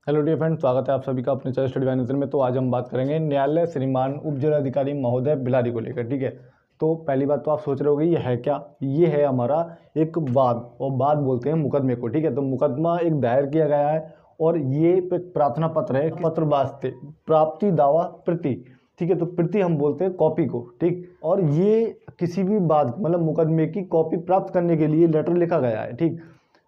Hello dear friend, स्वागत है आप सभी का अपने चैनल स्टडी मैनेजर में। तो आज हम बात करेंगे न्यायालय श्रीमान उप जिलाधिकारी महोदय बिलारी को लेकर। ठीक है, तो पहली बात तो आप सोच रहे होगे ये है क्या। ये है हमारा एक वाद, और वाद बोलते हैं मुकदमे को। ठीक है, तो मुकदमा एक दायर किया गया है और ये एक प्रार्थना पत्र है, पत्र वास्ते प्राप्ति दावा प्रति। ठीक है, तो प्रति हम बोलते हैं कॉपी को। ठीक, और ये किसी भी बात मतलब मुकदमे की कॉपी प्राप्त करने के लिए लेटर लिखा गया है। ठीक,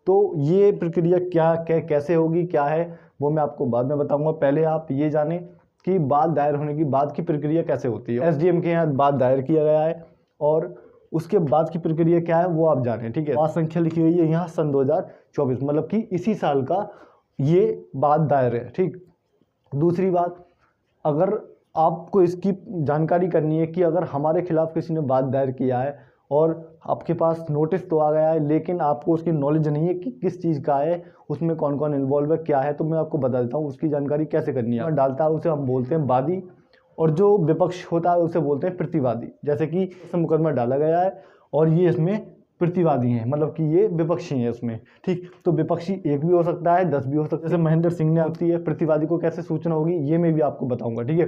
तो ये प्रक्रिया क्या कैसे होगी, क्या है वो मैं आपको बाद में बताऊंगा। पहले आप ये जानें कि बात दायर होने की बाद की प्रक्रिया कैसे होती है। एसडीएम के यहाँ बात दायर किया गया है और उसके बाद की प्रक्रिया क्या है वो आप जानें। ठीक है, बात संख्या लिखी हुई है यहाँ सन 2024, मतलब कि इसी साल का ये बात दायर है। ठीक, दूसरी बात, अगर आपको इसकी जानकारी करनी है कि अगर हमारे खिलाफ किसी ने बात दायर किया है और आपके पास नोटिस तो आ गया है लेकिन आपको उसकी नॉलेज नहीं है कि किस चीज़ का है, उसमें कौन कौन इन्वॉल्व है, क्या है, तो मैं आपको बता देता हूँ उसकी जानकारी कैसे करनी है। डालता है उसे हम बोलते हैं वादी, और जो विपक्ष होता है उसे बोलते हैं प्रतिवादी। जैसे कि इसमें मुकदमा डाला गया है और ये इसमें प्रतिवादी हैं, मतलब कि ये विपक्षी हैं इसमें। ठीक, तो विपक्षी एक भी हो सकता है, 10 भी हो सकता है। जैसे महेंद्र सिंह ने होती है। प्रतिवादी को कैसे सूचना होगी ये मैं भी आपको बताऊंगा। ठीक है,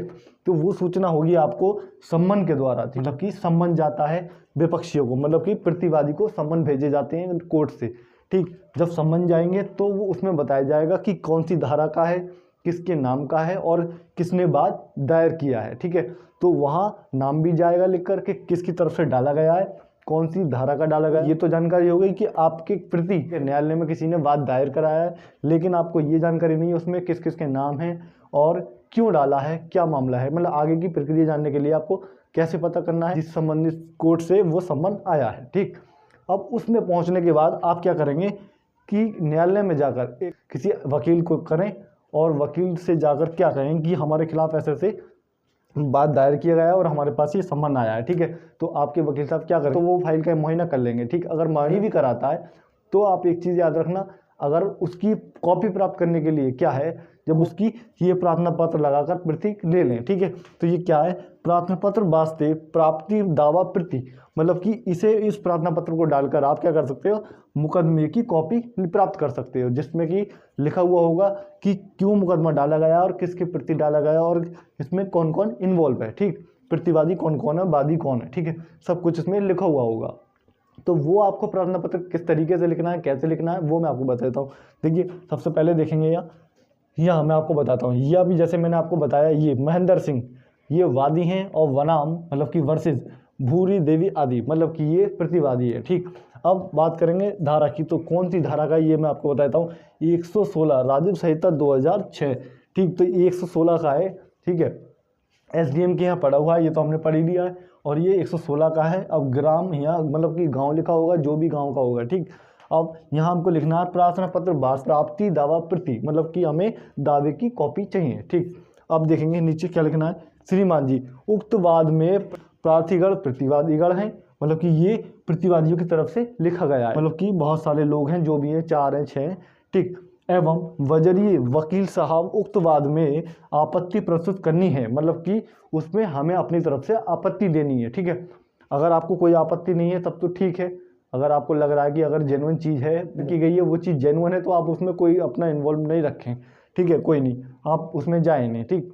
तो वो सूचना होगी आपको सम्मन के द्वारा, मतलब कि सम्मन जाता है विपक्षियों को, मतलब कि प्रतिवादी को सम्मन भेजे जाते हैं कोर्ट से। ठीक, जब सम्मन जाएंगे तो वो उसमें बताया जाएगा कि कौन सी धारा का है, किसके नाम का है और किसने बात दायर किया है। ठीक है, तो वहाँ नाम भी जाएगा लिख करके किसकी तरफ से डाला गया है, कौन सी धारा का डाला गया। ये तो जानकारी हो गई कि आपके प्रति न्यायालय में किसी ने बात दायर कराया है, लेकिन आपको ये जानकारी नहीं है उसमें किस किस के नाम हैं और क्यों डाला है, क्या मामला है। मतलब आगे की प्रक्रिया जानने के लिए आपको कैसे पता करना है जिस संबंधित कोर्ट से वो सम्मन आया है। ठीक, अब उसमें पहुंचने के बाद आप क्या करेंगे कि न्यायालय में जाकर किसी वकील को करें और वकील से जाकर क्या कहें कि हमारे खिलाफ ऐसे ऐसे बात दायर किया गया है और हमारे पास ये सम्मन आया है। ठीक है, तो आपके वकील साहब क्या करें, तो वो फाइल का मुआयना कर लेंगे। ठीक, अगर मानी भी कराता है तो आप एक चीज़ याद रखना, अगर उसकी कॉपी प्राप्त करने के लिए क्या है, जब उसकी ये प्रार्थना पत्र लगाकर प्रति ले लें। ठीक है, तो ये क्या है, प्रार्थना पत्र वास्ते प्राप्ति दावा प्रति, मतलब कि इस प्रार्थना पत्र को डालकर आप क्या कर सकते हो, मुकदमे की कॉपी प्राप्त कर सकते हो, जिसमें कि लिखा हुआ होगा कि क्यों मुकदमा डाला गया और किसके प्रति डाला गया और इसमें कौन कौन इन्वॉल्व है। ठीक, प्रतिवादी कौन कौन है, वादी कौन है। ठीक है, सब कुछ इसमें लिखा हुआ होगा। तो वो आपको प्रार्थना पत्र किस तरीके से लिखना है, कैसे लिखना है, वो मैं आपको बता देता हूँ। देखिए, सबसे पहले देखेंगे यहाँ मैं आपको बताता हूँ। यह अभी जैसे मैंने आपको बताया, ये महेंद्र सिंह ये वादी हैं और वनाम मतलब कि वर्सेस भूरी देवी आदि, मतलब कि ये प्रतिवादी है। ठीक, अब बात करेंगे धारा की, तो कौन सी धारा का ये मैं आपको बताता हूँ। 116 राजीव संहिता 2006। ठीक, तो 116 का है। ठीक है, एसडीएम के यहाँ पढ़ा हुआ है, ये तो हमने पढ़ ही लिया है, और ये 116 का है। अब ग्राम यहाँ मतलब कि गांव लिखा होगा, जो भी गांव का होगा। ठीक, अब यहाँ हमको लिखना है प्रार्थना पत्र प्राप्ति दावा प्रति, मतलब कि हमें दावे की कॉपी चाहिए। ठीक, अब देखेंगे नीचे क्या लिखना है, श्रीमान जी उक्त वाद में प्रार्थीगण प्रतिवादीगण हैं, मतलब कि ये प्रतिवादियों की तरफ से लिखा गया है, मतलब कि बहुत सारे लोग हैं, जो भी हैं 4 हैं 6। ठीक, एवं वजरीय वकील साहब उक्त वाद में आपत्ति प्रस्तुत करनी है, मतलब कि उसमें हमें अपनी तरफ से आपत्ति देनी है। ठीक है, अगर आपको कोई आपत्ति नहीं है तब तो ठीक है। अगर आपको लग रहा है कि अगर जेन्युइन चीज़ है की गई है, वो चीज़ जेन्युइन है, तो आप उसमें कोई अपना इन्वॉल्व नहीं रखें। ठीक है, कोई नहीं, आप उसमें जाए नहीं। ठीक,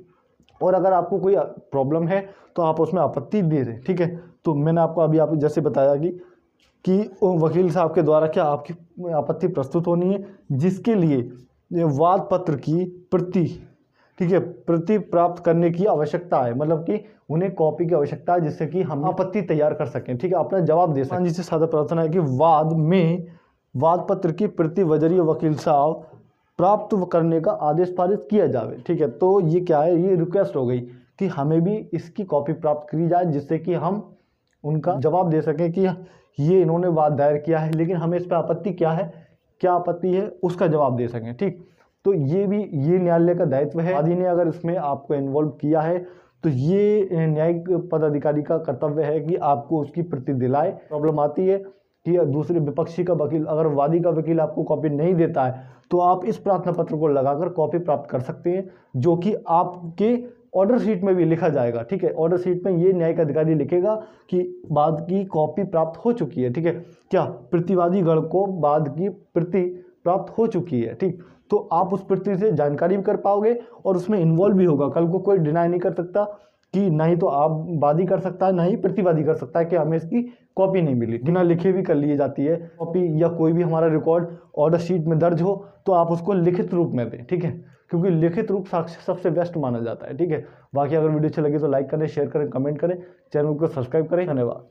और अगर आपको कोई प्रॉब्लम है तो आप उसमें आपत्ति दे दें। ठीक है, तो मैंने आपको अभी आप जैसे बताया कि वकील साहब के द्वारा क्या आपकी आपत्ति प्रस्तुत होनी है, जिसके लिए ये वाद पत्र की प्रति, ठीक है, प्रति प्राप्त करने की आवश्यकता है, मतलब कि उन्हें कॉपी की आवश्यकता है, जिससे कि हम आपत्ति तैयार कर सकें। ठीक है, अपना जवाब दे सकें। जिससे सादा प्रार्थना है कि वाद पत्र की प्रति वजरीय वकील साहब प्राप्त करने का आदेश पारित किया जाए। ठीक है, तो ये क्या है, ये रिक्वेस्ट हो गई कि हमें भी इसकी कॉपी प्राप्त करी जाए, जिससे कि हम उनका जवाब दे सकें कि ये इन्होंने वाद दायर किया है, लेकिन हमें इस पर आपत्ति क्या है, क्या आपत्ति है, उसका जवाब दे सकें। ठीक, तो ये भी ये न्यायालय का दायित्व है। वादी ने अगर इसमें आपको इन्वॉल्व किया है तो ये न्यायिक पदाधिकारी का कर्तव्य है कि आपको उसकी प्रति दिलाए। प्रॉब्लम आती है कि दूसरे विपक्षी का वकील, अगर वादी का वकील आपको कॉपी नहीं देता है तो आप इस प्रार्थना पत्र को लगाकर कॉपी प्राप्त कर सकते हैं, जो कि आपके ऑर्डर शीट में भी लिखा जाएगा। ठीक है, ऑर्डर शीट में ये न्यायिक अधिकारी लिखेगा कि बाद की कॉपी प्राप्त हो चुकी है। ठीक है, क्या प्रतिवादी गण को बाद की प्रति प्राप्त हो चुकी है, ठीक। तो आप उस प्रति से जानकारी भी कर पाओगे और उसमें इन्वॉल्व भी होगा। कल को कोई डिनाई नहीं कर सकता कि ना ही तो आप वादी कर सकता है ना ही प्रतिवादी कर सकता है कि हमें इसकी कॉपी नहीं मिली। बिना लिखे भी कर ली जाती है कॉपी, या कोई भी हमारा रिकॉर्ड ऑर्डर शीट में दर्ज हो तो आप उसको लिखित रूप में दें, ठीक है, क्योंकि लिखित रूप साक्ष्य सबसे बेस्ट माना जाता है, ठीक है। बाकी अगर वीडियो अच्छी लगी तो लाइक करें, शेयर करें, कमेंट करें, चैनल को सब्सक्राइब करें। धन्यवाद।